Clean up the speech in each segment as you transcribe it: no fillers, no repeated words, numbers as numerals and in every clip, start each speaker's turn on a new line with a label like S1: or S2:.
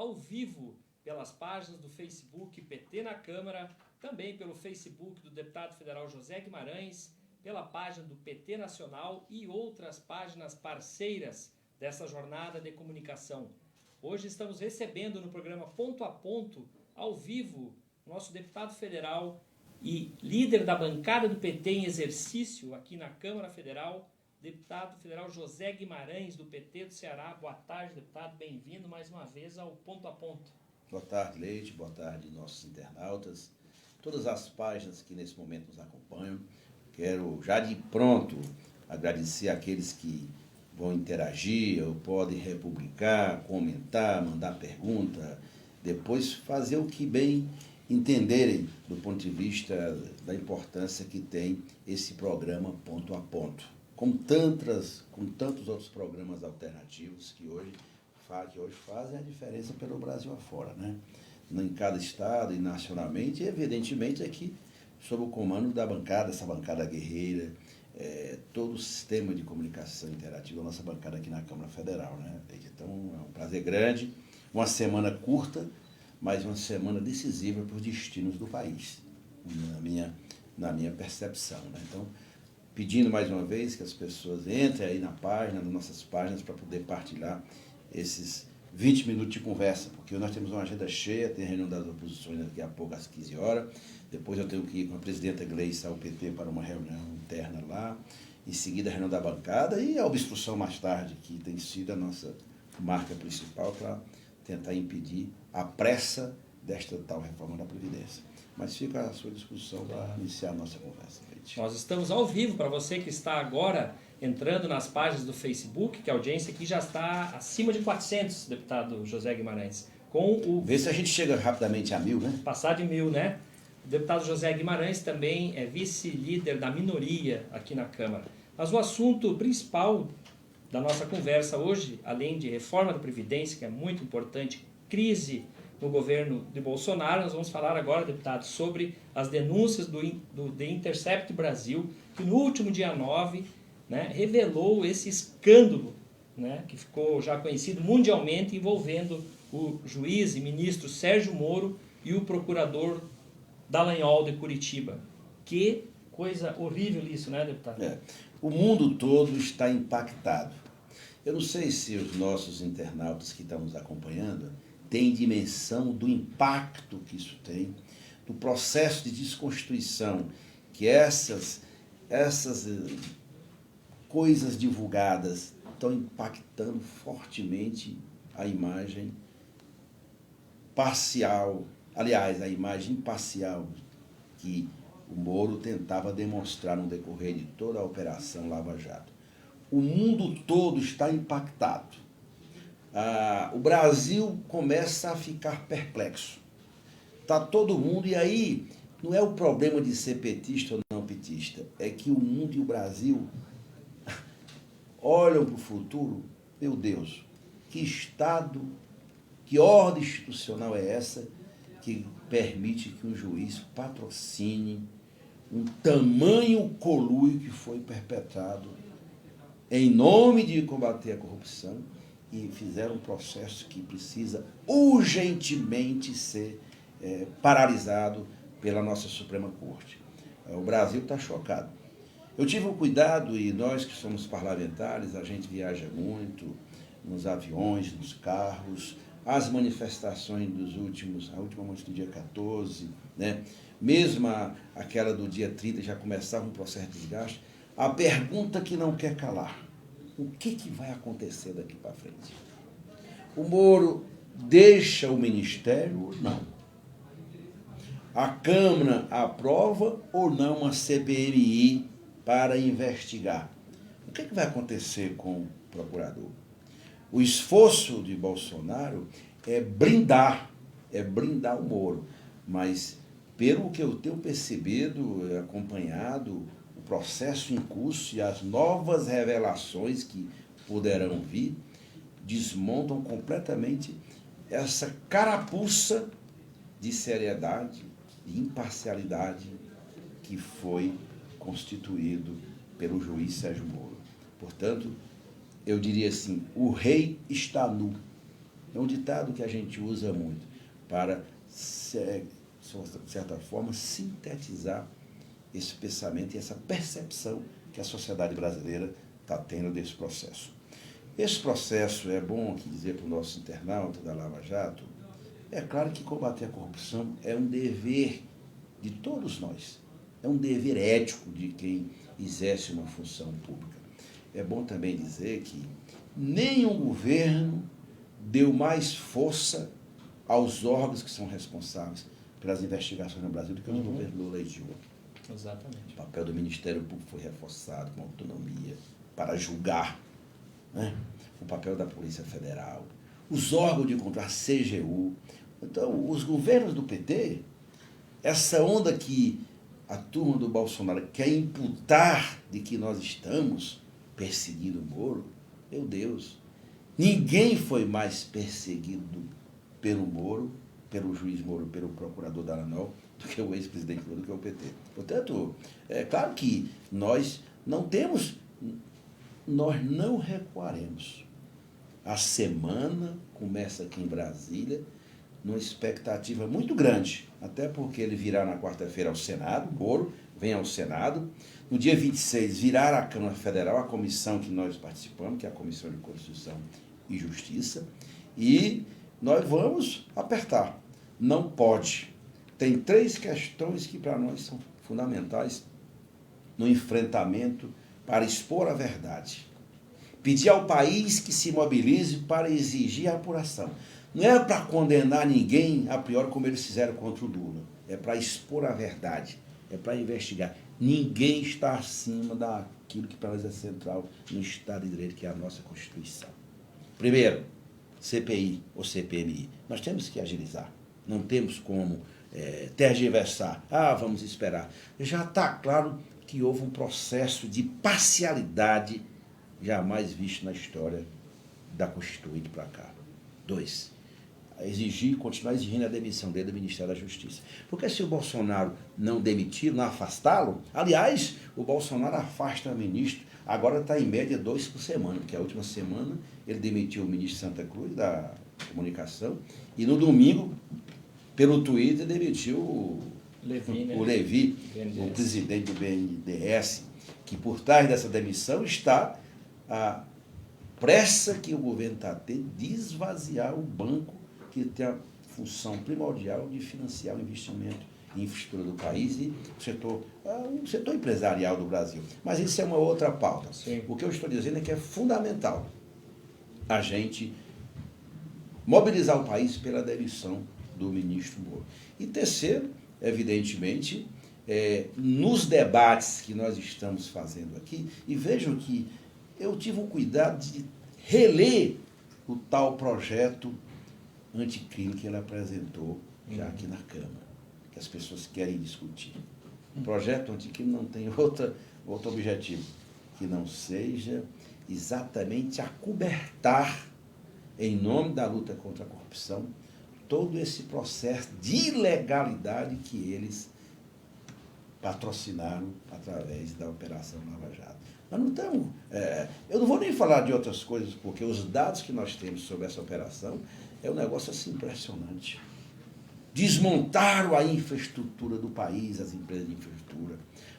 S1: ao vivo pelas páginas do Facebook PT na Câmara, também pelo Facebook do deputado federal José Guimarães, pela página do PT Nacional e outras páginas parceiras dessa jornada de comunicação. Hoje estamos recebendo no programa Ponto a Ponto, ao vivo, nosso deputado federal e líder da bancada do PT em exercício aqui na Câmara Federal, deputado federal José Guimarães, do PT do Ceará. Boa tarde, deputado. Bem-vindo mais uma vez ao Ponto a Ponto.
S2: Boa tarde, Leite. Boa tarde, nossos internautas. Todas as páginas que nesse momento nos acompanham. Quero já de pronto agradecer àqueles que vão interagir, ou podem republicar, comentar, mandar pergunta, depois fazer o que bem entenderem do ponto de vista da importância que tem esse programa Ponto a Ponto. Com tantos outros programas alternativos que hoje fazem a diferença pelo Brasil afora, né? Em cada estado e nacionalmente, e evidentemente aqui sob o comando da bancada, essa bancada guerreira, todo o sistema de comunicação interativa, a nossa bancada aqui na Câmara Federal, né? Então é um prazer grande, uma semana curta, mas uma semana decisiva para os destinos do país, na minha percepção, né? Então, pedindo mais uma vez que as pessoas entrem aí na página, nas nossas páginas, para poder partilhar esses 20 minutos de conversa, porque nós temos uma agenda cheia, tem a reunião das oposições daqui a pouco às 15 horas, depois eu tenho que ir com a presidenta Gleice ao PT para uma reunião interna lá, em seguida a reunião da bancada e a obstrução mais tarde, que tem sido a nossa marca principal para tentar impedir a pressa desta tal reforma da Previdência. Mas fica à sua disposição para iniciar a nossa conversa.
S1: Nós estamos ao vivo, para você que está agora entrando nas páginas do Facebook, que a audiência aqui já está acima de 400, deputado José Guimarães.
S2: Vê se a gente chega rapidamente a 1000, né?
S1: Passar de 1000, né? O deputado José Guimarães também é vice-líder da minoria aqui na Câmara. Mas o assunto principal da nossa conversa hoje, além de reforma da Previdência, que é muito importante, crise no governo de Bolsonaro, nós vamos falar agora, deputado, sobre as denúncias do The Intercept Brasil, que no último dia 9, né, revelou esse escândalo, né, que ficou já conhecido mundialmente, envolvendo o juiz e ministro Sérgio Moro e o procurador Dallagnol de Curitiba. Que coisa horrível isso, né, deputado?
S2: O mundo todo está impactado. Eu não sei se os nossos internautas que estão nos acompanhando têm dimensão do impacto que isso tem, do processo de desconstituição que essas coisas divulgadas estão impactando fortemente a imagem parcial, aliás, a imagem imparcial que o Moro tentava demonstrar no decorrer de toda a Operação Lava Jato. O mundo todo está impactado. O Brasil começa a ficar perplexo. Está todo mundo, e aí não é o problema de ser petista ou não petista, é que o mundo e o Brasil olham para o futuro. Meu Deus, que Estado, que ordem institucional é essa que permite que um juiz patrocine um tamanho conluio que foi perpetrado em nome de combater a corrupção, e fizeram um processo que precisa urgentemente ser paralisado pela nossa Suprema Corte. O Brasil está chocado. Eu tive um cuidado, e nós que somos parlamentares, a gente viaja muito nos aviões, nos carros, as manifestações a última do dia 14, né? Mesmo aquela do dia 30 já começava um processo de desgaste. A pergunta que não quer calar: o que vai acontecer daqui para frente? O Moro deixa o ministério ou não? A Câmara aprova ou não uma CPMI para investigar? O que vai acontecer com o procurador? O esforço de Bolsonaro é blindar o Moro, mas pelo que eu tenho percebido, acompanhado o processo em curso e as novas revelações que poderão vir, desmontam completamente essa carapuça de seriedade e imparcialidade que foi constituído pelo juiz Sérgio Moro. Portanto, eu diria assim, o rei está nu. É um ditado que a gente usa muito para, de certa forma, sintetizar esse pensamento e essa percepção que a sociedade brasileira está tendo desse processo. Esse processo, é bom aqui dizer para o nosso internauta da Lava Jato, é claro que combater a corrupção é um dever de todos nós. É um dever ético de quem exerce uma função pública. É bom também dizer que nenhum governo deu mais força aos órgãos que são responsáveis pelas investigações no Brasil do que o governo Lula e Dilma.
S1: Exatamente.
S2: O papel do Ministério Público foi reforçado com autonomia para julgar, né? O papel da Polícia Federal, os órgãos de controle, a CGU. Então, os governos do PT, essa onda que a turma do Bolsonaro quer imputar de que nós estamos perseguindo o Moro, meu Deus, ninguém foi mais perseguido pelo Moro, pelo juiz Moro, pelo procurador Dallagnol, do que o ex-presidente Lula, do que o PT. Portanto, é claro que nós não recuaremos. A semana começa aqui em Brasília, numa expectativa muito grande, até porque ele virá na quarta-feira ao Senado, Moro vem ao Senado. No dia 26 virá à Câmara Federal, a comissão que nós participamos, que é a Comissão de Constituição e Justiça, e nós vamos apertar. Não pode. Tem 3 questões que para nós são fundamentais no enfrentamento para expor a verdade. Pedir ao país que se mobilize para exigir a apuração. Não é para condenar ninguém a priori como eles fizeram contra o Lula. É para expor a verdade. É para investigar. Ninguém está acima daquilo que para nós é central no Estado de Direito, que é a nossa Constituição. Primeiro, CPI ou CPMI. Nós temos que agilizar. Não temos como tergiversar. Vamos esperar. Já está claro que houve um processo de parcialidade jamais visto na história da Constituinte para cá. 2, continuar exigindo a demissão dele do Ministério da Justiça. Porque se o Bolsonaro não demitir, não afastá-lo, aliás, o Bolsonaro afasta o ministro, agora está em média 2 por semana, porque a última semana ele demitiu o ministro Santa Cruz da Comunicação e no domingo, pelo Twitter, demitiu o Levi, o presidente do BNDES, que por trás dessa demissão está a pressa que o governo está tendo de esvaziar o banco que tem a função primordial de financiar o investimento em infraestrutura do país e o setor empresarial do Brasil. Mas isso é uma outra pauta.
S1: Sim.
S2: O que eu estou dizendo é que é fundamental a gente mobilizar o país pela demissão do ministro Moro. E terceiro, evidentemente, nos debates que nós estamos fazendo aqui, e vejam que eu tive o cuidado de reler o tal projeto anticrime que ele apresentou já aqui na Câmara, que as pessoas querem discutir. O projeto anticrime não tem outro objetivo, que não seja exatamente acobertar, em nome da luta contra a corrupção, todo esse processo de ilegalidade que eles patrocinaram através da Operação Lava Jato. Nós não estamos... eu não vou nem falar de outras coisas, porque os dados que nós temos sobre essa operação é um negócio assim impressionante. Desmontaram a infraestrutura do país, as empresas de infraestrutura.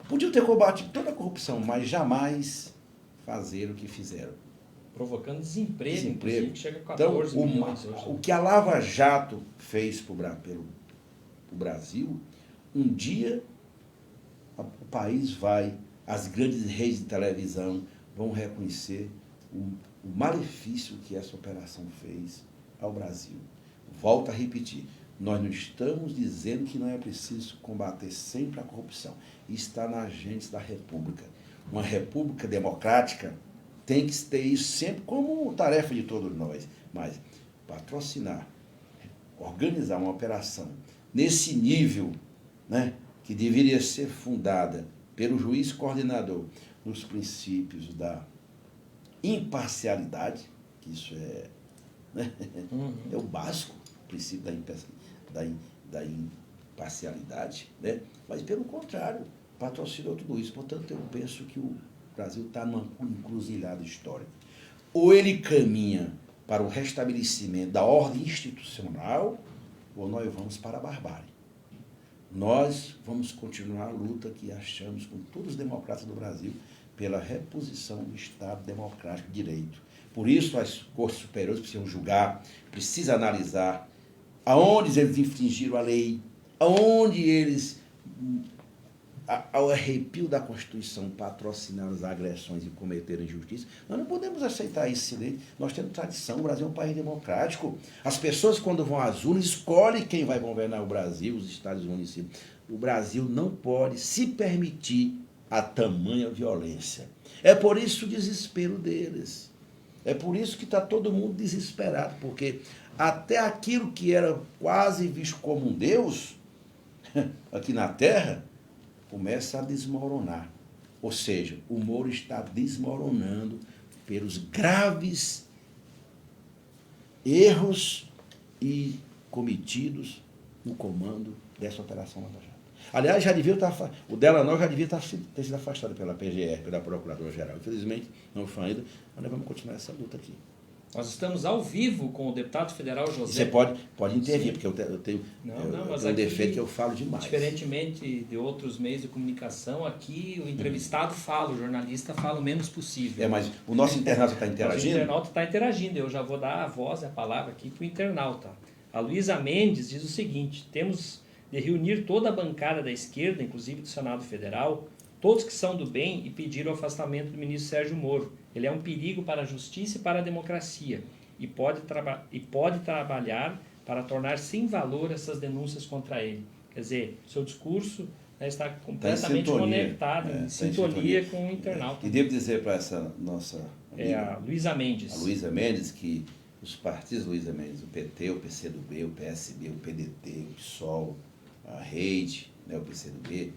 S2: Podiam ter combatido toda a corrupção, mas jamais fazer o que fizeram.
S1: Provocando desemprego. Que chega a
S2: Então,
S1: 14 milhões hoje.
S2: o que a Lava Jato fez para o Brasil, um dia o país as grandes redes de televisão vão reconhecer o malefício que essa operação fez ao Brasil. Volto a repetir, nós não estamos dizendo que não é preciso combater sempre a corrupção. Isso está na agenda da República. Uma república democrática tem que ter isso sempre como tarefa de todos nós. Mas patrocinar, organizar uma operação nesse nível, né, que deveria ser fundada pelo juiz coordenador nos princípios da imparcialidade, que isso é o básico, o princípio da imparcialidade, né? Mas, pelo contrário, patrocinou tudo isso. Portanto, eu penso que o Brasil está numa encruzilhada histórica. Ou ele caminha para o restabelecimento da ordem institucional ou nós vamos para a barbárie. Nós vamos continuar a luta que achamos com todos os democratas do Brasil pela reposição do Estado democrático de direito. Por isso, as cortes superiores precisam julgar, precisam analisar aonde eles infringiram a lei, aonde eles, ao arrepio da Constituição, patrocinaram as agressões e cometeram injustiça. Nós não podemos aceitar esse silêncio. Nós temos tradição, o Brasil é um país democrático. As pessoas, quando vão às urnas, escolhem quem vai governar o Brasil, os estados e os municípios. O Brasil não pode se permitir a tamanha violência. É por isso o desespero deles. É por isso que está todo mundo desesperado, porque até aquilo que era quase visto como um Deus, aqui na Terra, começa a desmoronar. Ou seja, o Moro está desmoronando pelos graves erros e cometidos no comando dessa Operação Lava Jato. Aliás, já devia estar, o Delanol já devia ter sido afastado pela PGR, pela Procuradora-Geral. Infelizmente, não foi ainda, mas nós vamos continuar essa luta aqui.
S1: Nós estamos ao vivo com o deputado federal José...
S2: Você pode intervir, porque eu tenho um defeito que eu falo demais.
S1: Diferentemente de outros meios de comunicação, aqui o entrevistado fala, o jornalista fala o menos possível.
S2: Mas o nosso internauta está interagindo?
S1: O internauta está interagindo, eu já vou dar a voz e a palavra aqui para o internauta. A Luísa Mendes diz o seguinte: temos de reunir toda a bancada da esquerda, inclusive do Senado Federal, todos que são do bem, e pedir o afastamento do ministro Sérgio Moro. Ele é um perigo para a justiça e para a democracia e pode trabalhar para tornar sem valor essas denúncias contra ele. Quer dizer, seu discurso, né, está completamente conectado, em sintonia com o internauta.
S2: E devo dizer para essa nossa amiga,
S1: a Luísa Mendes.
S2: A Luísa Mendes, que os partidos Luísa Mendes, o PT, o PCdoB, o PSB, o PDT, o PSOL, a Rede, né, o PCdoB,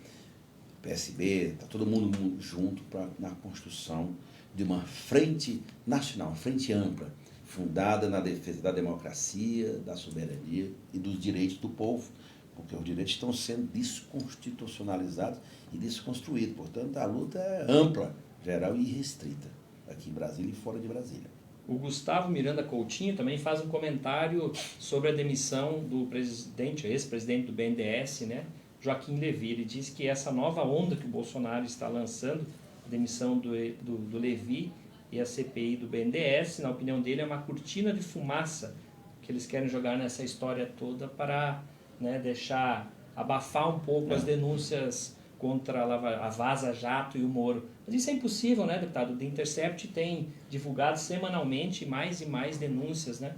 S2: o PSB, está todo mundo junto na construção de uma frente nacional, uma frente ampla, fundada na defesa da democracia, da soberania e dos direitos do povo, porque os direitos estão sendo desconstitucionalizados e desconstruídos. Portanto, a luta é ampla, geral e restrita, aqui em Brasília e fora de Brasília.
S1: O Gustavo Miranda Coutinho também faz um comentário sobre a demissão do presidente, ex-presidente do BNDES, né, Joaquim Levy. Ele diz que essa nova onda que o Bolsonaro está lançando, a demissão do Levy e a CPI do BNDES, na opinião dele, é uma cortina de fumaça que eles querem jogar nessa história toda para, né, deixar abafar um pouco as denúncias contra a Vaza Jato e o Moro. Mas isso é impossível, né, deputado? O The Intercept tem divulgado semanalmente mais e mais denúncias, né?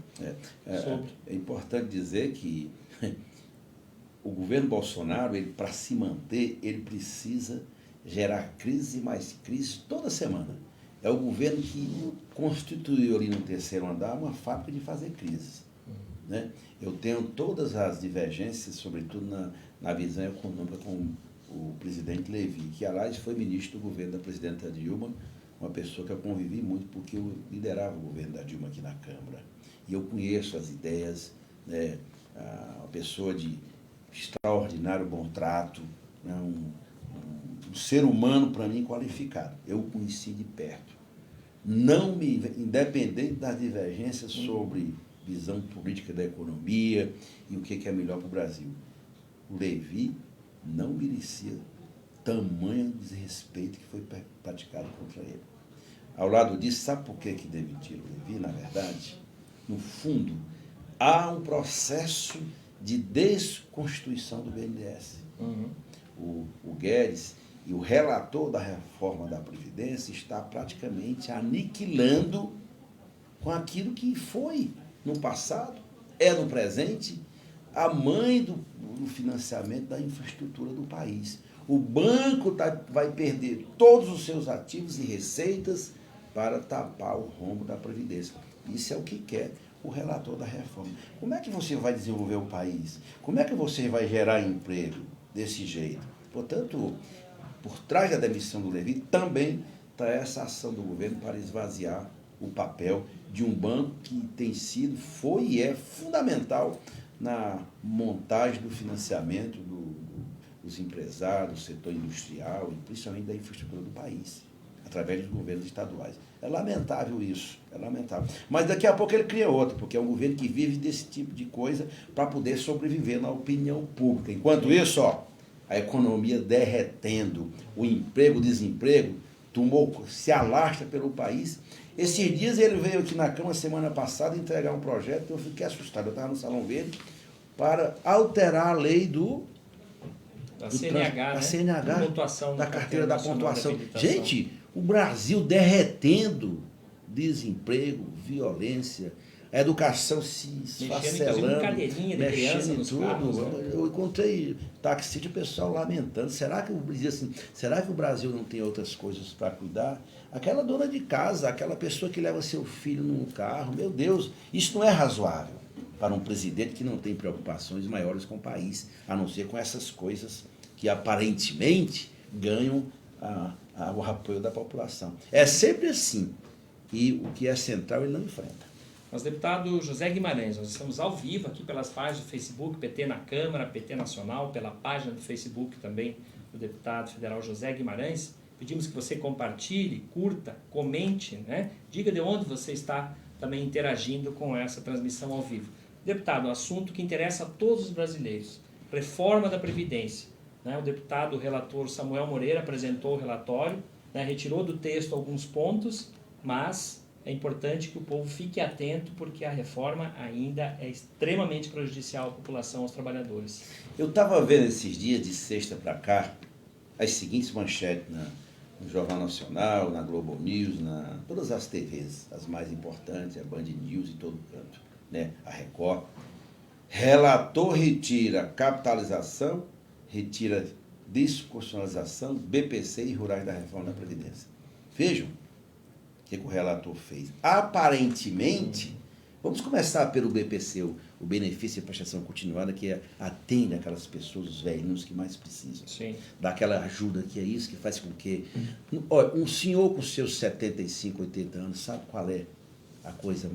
S2: É importante dizer que o governo Bolsonaro, para se manter, ele precisa gerar crise e mais crise toda semana. É o governo que constituiu ali no terceiro andar uma fábrica de fazer crises. Né? Eu tenho todas as divergências, sobretudo na visão econômica com o presidente Levy, que, aliás, foi ministro do governo da presidenta Dilma, uma pessoa que eu convivi muito, porque eu liderava o governo da Dilma aqui na Câmara. E eu conheço as ideias, né? Uma pessoa de extraordinário bom trato, né? Um ser humano, para mim, qualificado. Eu o conheci de perto. Independente das divergências sobre visão política da economia e o que é melhor para o Brasil, o Levy não merecia tamanho desrespeito que foi praticado contra ele. Ao lado disso, sabe por que demitiram o Levy, na verdade? No fundo, há um processo de desconstituição do BNDES. O Guedes e o relator da reforma da Previdência está praticamente aniquilando com aquilo que foi no passado, é no presente, a mãe do financiamento da infraestrutura do país. O banco vai perder todos os seus ativos e receitas para tapar o rombo da Previdência. Isso é o que quer o relator da reforma. Como é que você vai desenvolver o país? Como é que você vai gerar emprego desse jeito? Portanto, por trás da demissão do Levy também está essa ação do governo para esvaziar o papel de um banco que tem sido, foi e é fundamental na montagem do financiamento dos empresários, do setor industrial e principalmente da infraestrutura do país. através dos governos estaduais. É lamentável isso, é lamentável. Mas daqui a pouco ele cria outro, porque é um governo que vive desse tipo de coisa para poder sobreviver na opinião pública. Enquanto isso, a economia derretendo, o emprego, o desemprego, se alastra pelo país. Esses dias ele veio aqui na Câmara, semana passada, entregar um projeto, eu fiquei assustado. Eu estava no Salão Verde para alterar a lei
S1: da CNH,
S2: da CNH,
S1: pontuação
S2: da carteira da pontuação.
S1: De
S2: Gente, o Brasil derretendo, desemprego, violência, a educação se esfacelando,
S1: cadeirinha de criança nos
S2: tudo.
S1: Carros, né?
S2: Eu encontrei taxista, o pessoal lamentando. Será que o Brasil não tem outras coisas para cuidar? Aquela dona de casa, aquela pessoa que leva seu filho num carro, meu Deus, isso não é razoável para um presidente que não tem preocupações maiores com o país, a não ser com essas coisas que aparentemente ganham o apoio da população. É sempre assim. E o que é central ele não enfrenta.
S1: Mas, deputado José Guimarães, nós estamos ao vivo aqui pelas páginas do Facebook, PT na Câmara, PT Nacional, pela página do Facebook também do deputado federal José Guimarães. Pedimos que você compartilhe, curta, comente, né? Diga de onde você está também interagindo com essa transmissão ao vivo. Deputado, assunto que interessa a todos os brasileiros, reforma da Previdência. Né? O deputado relator Samuel Moreira apresentou o relatório, né? Retirou do texto alguns pontos, mas é importante que o povo fique atento porque a reforma ainda é extremamente prejudicial à população, aos trabalhadores.
S2: Eu estava vendo esses dias, de sexta para cá, as seguintes manchetes no Jornal Nacional, na Globo News, todas as TVs, as mais importantes, a Band News e todo canto, né? A Record. Relator retira capitalização, retira desconstitucionalização, BPC e rurais da reforma da Previdência. Vejam o que o relator fez. Aparentemente, vamos começar pelo BPC, o benefício de prestação continuada, que atende aquelas pessoas, os velhinhos que mais precisam.
S1: Sim.
S2: Daquela ajuda que é isso que faz com que... Olha, um senhor com seus 75, 80 anos, sabe qual é a coisa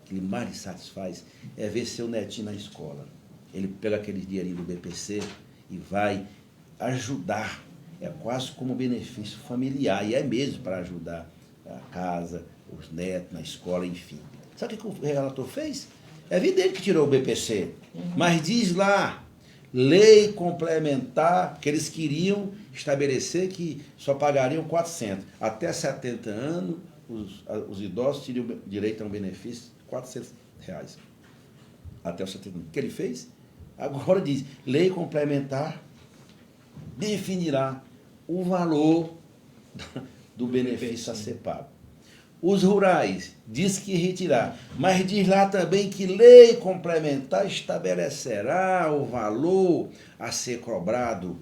S2: que lhe mais lhe satisfaz? É ver seu netinho na escola. Ele pega aquele dinheirinho do BPC e vai ajudar. É quase como benefício familiar, e é mesmo para ajudar a casa, os netos, na escola, enfim. Sabe o que o relator fez? É evidente que tirou o BPC, mas diz lá, lei complementar, que eles queriam estabelecer que só pagariam 400. Até 70 anos, os idosos teriam direito a um benefício de R$400. Até os 70 anos. O que ele fez? Agora diz, lei complementar definirá o valor do benefício a ser pago. Os rurais diz que retirar, mas diz lá também que lei complementar estabelecerá o valor a ser cobrado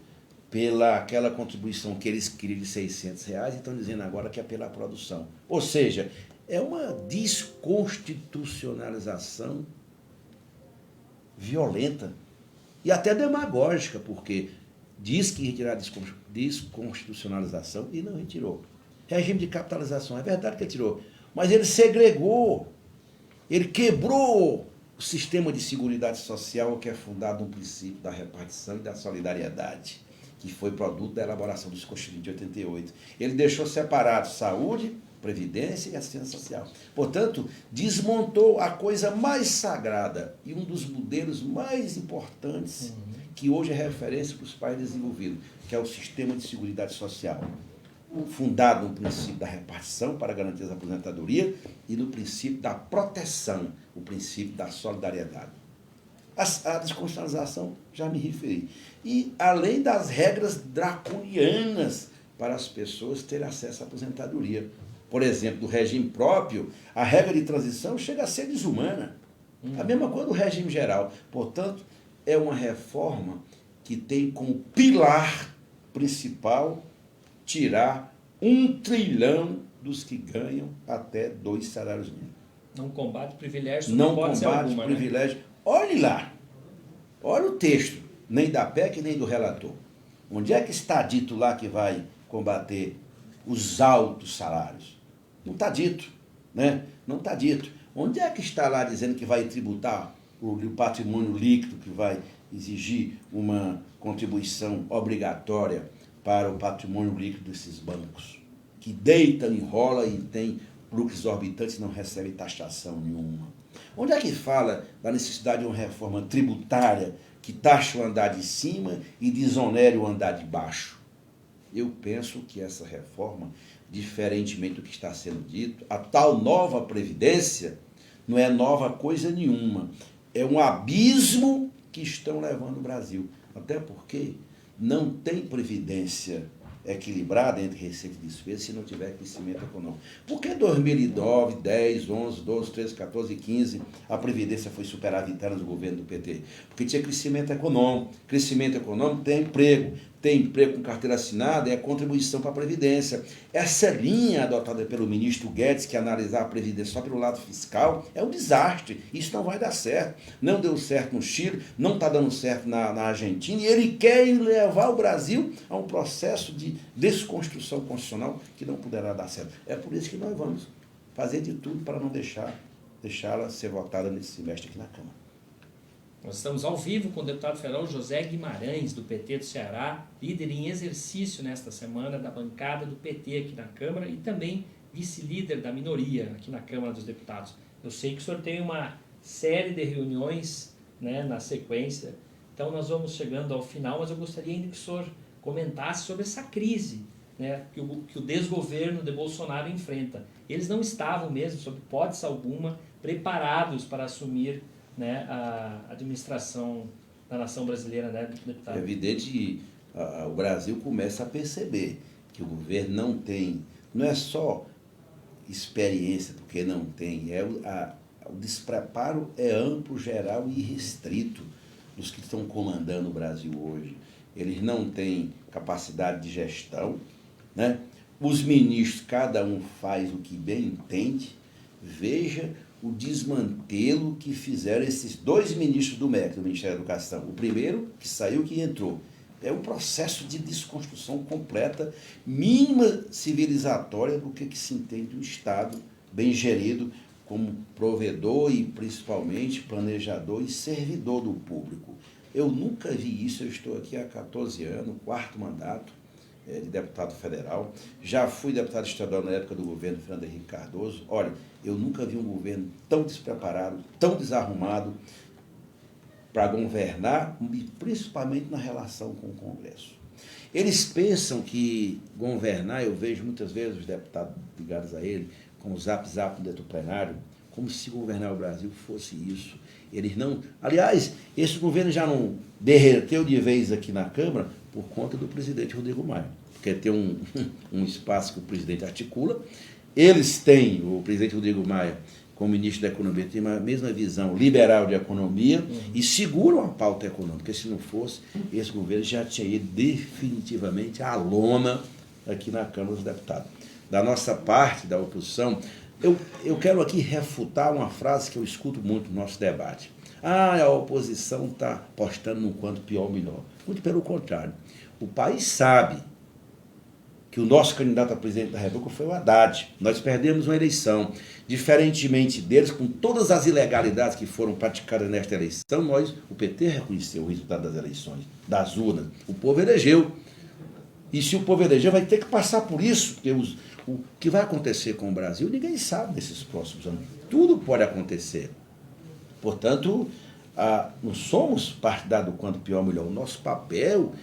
S2: pela aquela contribuição que eles queriam de R$600, e estão dizendo agora que é pela produção. Ou seja, é uma desconstitucionalização violenta e até demagógica, porque diz que retirar a desconstitucionalização e não retirou. Regime de capitalização, é verdade que ele tirou, mas ele segregou, ele quebrou o sistema de seguridade social que é fundado no princípio da repartição e da solidariedade, que foi produto da elaboração dos Constituintes de 88. Ele deixou separado saúde, previdência e assistência social. Portanto, desmontou a coisa mais sagrada e um dos modelos mais importantes que hoje é referência para os países desenvolvidos, que é o sistema de seguridade social, fundado no princípio da repartição para garantir a aposentadoria e no princípio da proteção, o princípio da solidariedade. A desconstitucionalização, já me referi. E além das regras draconianas para as pessoas terem acesso à aposentadoria. Por exemplo, do regime próprio, a regra de transição chega a ser desumana. A mesma coisa do regime geral. Portanto, é uma reforma que tem como pilar principal tirar 1 trilhão dos que ganham até 2 salários mínimos.
S1: Não combate privilégio,
S2: não combate alguma, privilégio. Né? Olhe lá, olha o texto, nem da PEC nem do relator. Onde é que está dito lá que vai combater os altos salários? Não está dito, né? Não está dito. Onde é que está lá dizendo que vai tributar o patrimônio líquido, que vai exigir uma contribuição obrigatória para o patrimônio líquido desses bancos, que deita, enrola e tem lucros exorbitantes e não recebe taxação nenhuma? Onde é que fala da necessidade de uma reforma tributária que taxa o andar de cima e desonere o andar de baixo? Eu penso que essa reforma, diferentemente do que está sendo dito, a tal nova Previdência não é nova coisa nenhuma. É um abismo que estão levando o Brasil. Até porque não tem previdência equilibrada entre receita e despesa se não tiver crescimento econômico. Por que 2009, 10, 11, 12, 13, 14, 15 a Previdência foi superavitária no governo do PT? Porque tinha crescimento econômico. Crescimento econômico tem emprego. Tem emprego com carteira assinada é contribuição para a Previdência. Essa linha adotada pelo ministro Guedes, que é analisar a Previdência só pelo lado fiscal, é um desastre. Isso não vai dar certo. Não deu certo no Chile, não está dando certo na Argentina, e ele quer levar o Brasil a um processo de desconstrução constitucional que não poderá dar certo. É por isso que nós vamos fazer de tudo para não deixá-la ser votada nesse semestre aqui na Câmara.
S1: Nós estamos ao vivo com o deputado federal José Guimarães, do PT do Ceará, líder em exercício nesta semana da bancada do PT aqui na Câmara e também vice-líder da minoria aqui na Câmara dos Deputados. Eu sei que o senhor tem uma série de reuniões, né, na sequência, então nós vamos chegando ao final, mas eu gostaria ainda que o senhor comentasse sobre essa crise, né, que o desgoverno de Bolsonaro enfrenta. Eles não estavam mesmo, sob hipótese alguma, preparados para assumir, né, a administração da nação brasileira, né, deputado?
S2: É evidente que o Brasil começa a perceber que o governo não é só experiência, porque não tem, o despreparo é amplo, geral e restrito dos que estão comandando o Brasil hoje. Eles não têm capacidade de gestão, né? Os ministros, cada um faz o que bem entende. Veja o desmantelo que fizeram esses dois ministros do MEC, do Ministério da Educação. O primeiro, que saiu, que entrou. É um processo de desconstrução completa, mínima civilizatória do que se entende um Estado bem gerido como provedor e, principalmente, planejador e servidor do público. Eu nunca vi isso, eu estou aqui há 14 anos, quarto mandato de deputado federal. Já fui deputado estadual na época do governo Fernando Henrique Cardoso. Olha, eu nunca vi um governo tão despreparado, tão desarrumado para governar, e principalmente na relação com o Congresso. Eles pensam que governar, eu vejo muitas vezes os deputados ligados a ele, com o zap no dentro do plenário, como se governar o Brasil fosse isso. Eles não... Aliás, esse governo já não derreteu de vez aqui na Câmara por conta do presidente Rodrigo Maia, porque tem um espaço que o presidente articula. Eles têm, o presidente Rodrigo Maia, como ministro da Economia, tem a mesma visão liberal de economia e seguram a pauta econômica, porque se não fosse, esse governo já tinha ido definitivamente à lona aqui na Câmara dos Deputados. Da nossa parte, da oposição, eu quero aqui refutar uma frase que eu escuto muito no nosso debate. A oposição está apostando no quanto pior, melhor. Muito pelo contrário. O país sabe que o nosso candidato a presidente da República foi o Haddad. Nós perdemos uma eleição. Diferentemente deles, com todas as ilegalidades que foram praticadas nesta eleição, o PT reconheceu o resultado das eleições, das urnas. O povo elegeu. E se o povo eleger, vai ter que passar por isso, porque o que vai acontecer com o Brasil, ninguém sabe nesses próximos anos. Tudo pode acontecer. Portanto, não somos partidários do quanto pior, melhor. O nosso papel,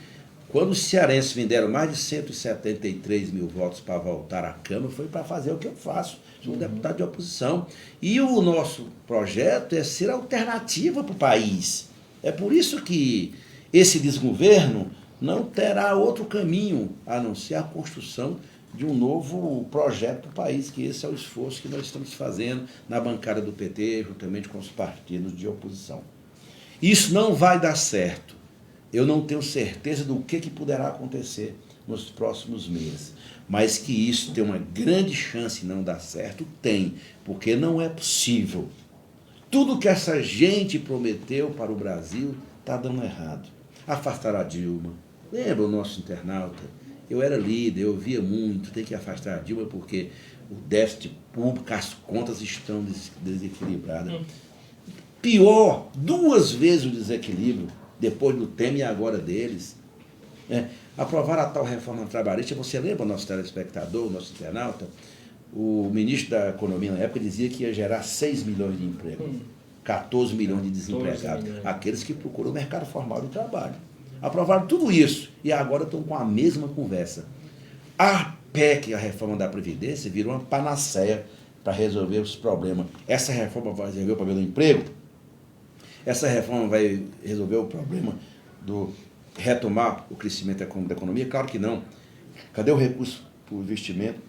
S2: quando os cearenses venderam mais de 173 mil votos para voltar à Câmara, foi para fazer o que eu faço. Sou deputado de oposição. E o nosso projeto é ser alternativa para o país. É por isso que esse desgoverno não terá outro caminho a não ser a construção de um novo projeto do país, que esse é o esforço que nós estamos fazendo na bancada do PT, juntamente com os partidos de oposição. Isso não vai dar certo. Eu não tenho certeza do que poderá acontecer nos próximos meses. Mas que isso tem uma grande chance de não dar certo, tem. Porque não é possível. Tudo que essa gente prometeu para o Brasil está dando errado. Afastar a Dilma. Lembra o nosso internauta? Eu era líder, eu via muito, tem que afastar a Dilma porque o déficit público, as contas estão desequilibradas. Pior, 2 vezes o desequilíbrio, depois do Temer e agora deles. Aprovar a tal reforma trabalhista, você lembra, nosso telespectador, nosso internauta? O ministro da Economia na época dizia que ia gerar 6 milhões de empregos, 14 milhões de desempregados, aqueles que procuram o mercado formal de trabalho. Aprovaram tudo isso e agora estão com a mesma conversa. A PEC, a reforma da Previdência, virou uma panaceia para resolver os problemas. Essa reforma vai resolver o problema do emprego? Essa reforma vai resolver o problema do retomar o crescimento econômico da economia? Claro que não. Cadê o recurso para o investimento?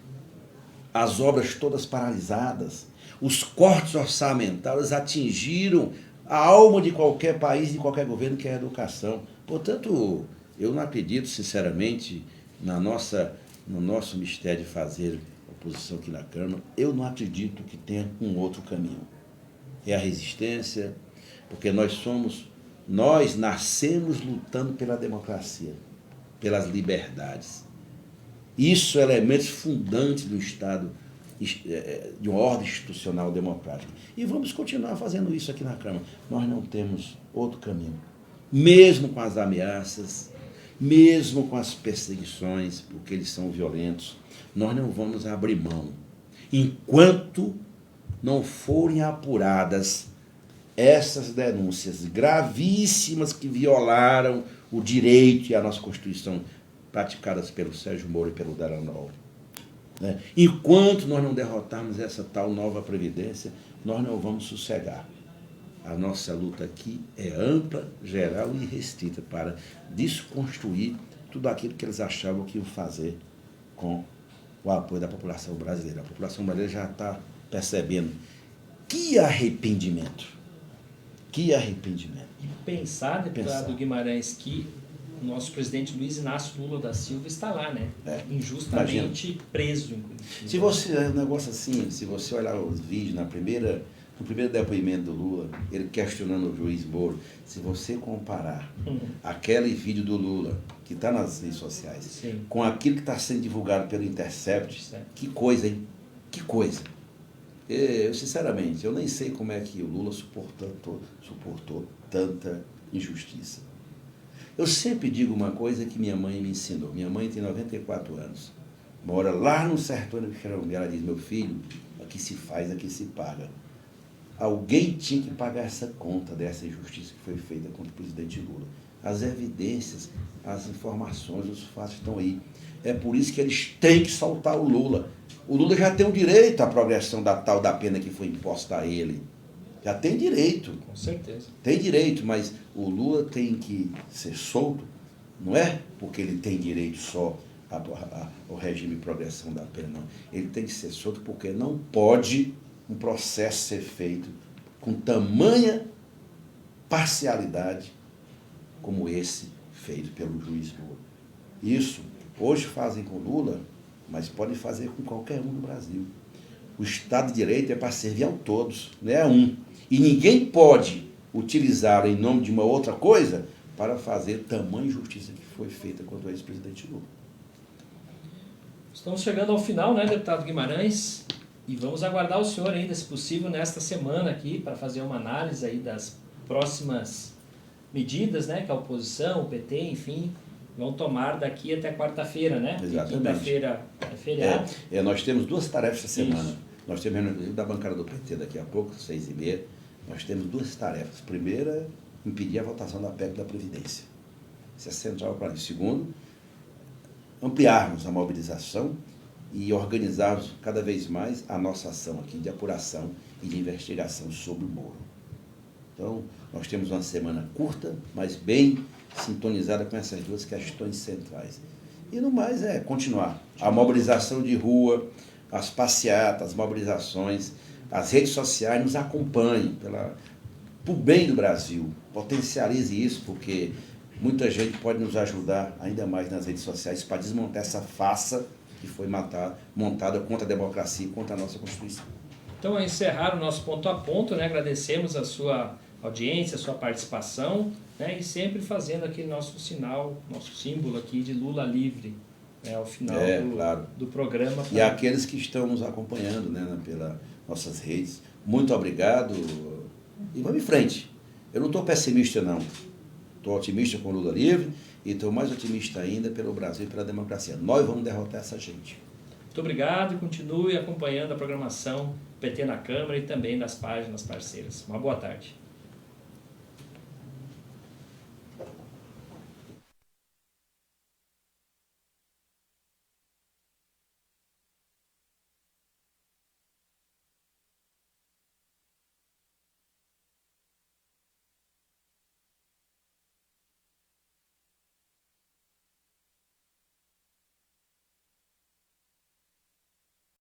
S2: As obras todas paralisadas. Os cortes orçamentários atingiram a alma de qualquer país, de qualquer governo, que é a educação. Portanto, eu não acredito, sinceramente, no nosso mistério de fazer oposição aqui na Câmara, eu não acredito que tenha um outro caminho. É a resistência, porque nós nascemos lutando pela democracia, pelas liberdades. Isso é elementos fundantes do Estado, de uma ordem institucional democrática. E vamos continuar fazendo isso aqui na Câmara. Nós não temos outro caminho. Mesmo com as ameaças, mesmo com as perseguições, porque eles são violentos, nós não vamos abrir mão. Enquanto não forem apuradas essas denúncias gravíssimas que violaram o direito e a nossa Constituição, praticadas pelo Sérgio Moro e pelo Dallagnol. Enquanto nós não derrotarmos essa tal nova Previdência, nós não vamos sossegar. A nossa luta aqui é ampla, geral e restrita para desconstruir tudo aquilo que eles achavam que iam fazer com o apoio da população brasileira. A população brasileira já está percebendo. Que arrependimento! Que arrependimento!
S1: E pensar, deputado Guimarães, que o nosso presidente Luiz Inácio Lula da Silva está lá, né? Injustamente preso. Inclusive.
S2: Se você, um negócio assim, se você olhar os vídeos no primeiro depoimento do Lula, ele questionando o juiz Moro, se você comparar aquele vídeo do Lula, que está nas redes sociais,
S1: Sim.
S2: com aquilo que está sendo divulgado pelo Intercept, que coisa, hein? Que coisa. Eu, sinceramente, eu nem sei como é que o Lula suportou tanta injustiça. Eu sempre digo uma coisa que minha mãe me ensinou. Minha mãe tem 94 anos. Mora lá no sertão do Xarambi. Ela diz, meu filho, aqui se faz, aqui se paga. Alguém tinha que pagar essa conta dessa injustiça que foi feita contra o presidente Lula. As evidências, as informações, os fatos estão aí. É por isso que eles têm que soltar o Lula. O Lula já tem o direito à progressão da tal da pena que foi imposta a ele. Já tem direito.
S1: Com certeza.
S2: Tem direito, mas o Lula tem que ser solto, não é porque ele tem direito só ao regime de progressão da pena, não. Ele tem que ser solto porque não pode um processo ser feito com tamanha parcialidade como esse feito pelo juiz Moro. Isso, hoje fazem com Lula, mas podem fazer com qualquer um no Brasil. O Estado de Direito é para servir a todos, não é a um. E ninguém pode utilizá-lo em nome de uma outra coisa para fazer tamanha injustiça que foi feita contra o ex-presidente Lula.
S1: Estamos chegando ao final, né, deputado Guimarães? E vamos aguardar o senhor ainda, se possível, nesta semana aqui, para fazer uma análise aí das próximas medidas, né, que a oposição, o PT, enfim, vão tomar daqui até quarta-feira, né?
S2: Exatamente.
S1: Quinta-feira é feriado.
S2: Nós temos duas tarefas essa semana.
S1: Isso.
S2: Nós temos reunião da bancada do PT daqui a pouco, 6h30. Nós temos duas tarefas. Primeira, impedir a votação da PEC da Previdência. Isso é central para isso. Segundo, ampliarmos a mobilização e organizarmos cada vez mais a nossa ação aqui de apuração e de investigação sobre o Moro. Então, nós temos uma semana curta, mas bem sintonizada com essas duas questões centrais. E no mais é continuar. A mobilização de rua, as passeatas, as mobilizações, as redes sociais nos acompanhem para o bem do Brasil. Potencialize isso, porque muita gente pode nos ajudar ainda mais nas redes sociais para desmontar essa farsa que foi montada contra a democracia e contra a nossa Constituição.
S1: Então, a encerrar o nosso ponto a ponto, né? Agradecemos a sua audiência, a sua participação, né? E sempre fazendo aquele nosso sinal, nosso símbolo aqui de Lula livre, né? Ao final do programa.
S2: E aqueles que estão nos acompanhando, né, pelas nossas redes, muito obrigado e vamos em frente. Eu não estou pessimista, não. Estou otimista com o Lula livre e estou mais otimista ainda pelo Brasil e pela democracia. Nós vamos derrotar essa gente.
S1: Muito obrigado e continue acompanhando a programação PT na Câmara e também das páginas parceiras. Uma boa tarde.